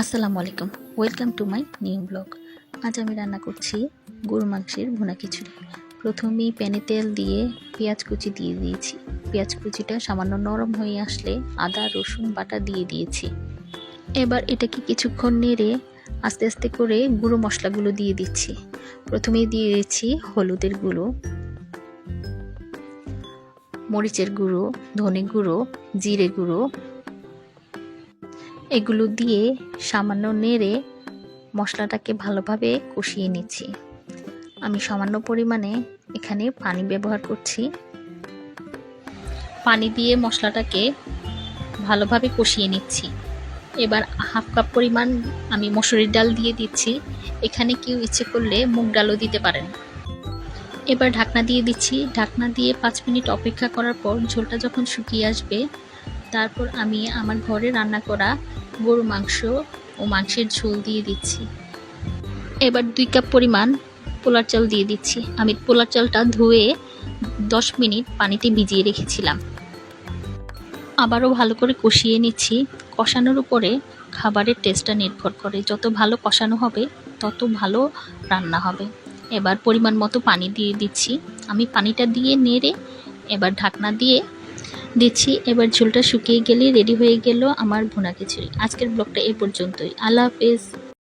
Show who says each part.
Speaker 1: আসসালামু আলাইকুম, welcome to my new blog. আজ আমি রান্না করছি গরুর মাংসের ভুনা খিচুড়ি। প্রথমেই প্যানে তেল দিয়ে পেঁয়াজ কুচি দিয়ে দিয়েছি। পেঁয়াজ কুচিটা সামান্য নরম হয়ে আসলে আদা রসুন বাটা দিয়ে দিয়েছি। এবার এটাকে কিছুক্ষণ নেড়ে আস্তে আস্তে করে গুঁড়ো মশলাগুলো দিয়ে দিচ্ছি। প্রথমেই দিয়ে দিচ্ছি হলুদের গুঁড়ো, মরিচের গুঁড়ো, ধনে গুঁড়ো, জিরে গুঁড়ো। এগুলো দিয়ে সামান্য নেড়ে মশলাটাকে ভালোভাবে কষিয়ে নিচ্ছি। আমি সামান্য পরিমাণে এখানে পানি ব্যবহার করছি। পানি দিয়ে মশলাটাকে ভালোভাবে কষিয়ে নিচ্ছি। এবার হাফ কাপ পরিমাণ আমি মসুরির ডাল দিয়ে দিচ্ছি। এখানে কেউ ইচ্ছে করলে মুগ ডালও দিতে পারেন। এবার ঢাকনা দিয়ে দিচ্ছি। ঢাকনা দিয়ে 5 মিনিট অপেক্ষা করার পর ঝোলটা যখন শুকিয়ে আসবে, তারপর আমি আমার ঘরে রান্না করা গরু মাংস ও মাংসের ঝোল দিয়ে দিচ্ছি। এবার 2 কাপ পরিমাণ পোলার চাল দিয়ে দিচ্ছি। আমি পোলার চালটা ধুয়ে 10 মিনিট পানিতে ভিজিয়ে রেখেছিলাম। আবারও ভালো করে কষিয়ে নিচ্ছি। কষানোর উপরে খাবারের টেস্টটা নির্ভর করে। যত ভালো কষানো হবে তত ভালো রান্না হবে। এবার পরিমাণ মতো পানি দিয়ে দিচ্ছি। আমি পানিটা দিয়ে নেড়ে এবার ঢাকনা দিয়ে দিচ্ছি। এবার ঝোলটা শুকিয়ে গেলে রেডি হয়ে গেল আমার ভুনা খিচুড়ি। আজকের ব্লগটা এই পর্যন্তই। আল্লাহ হাফেজ।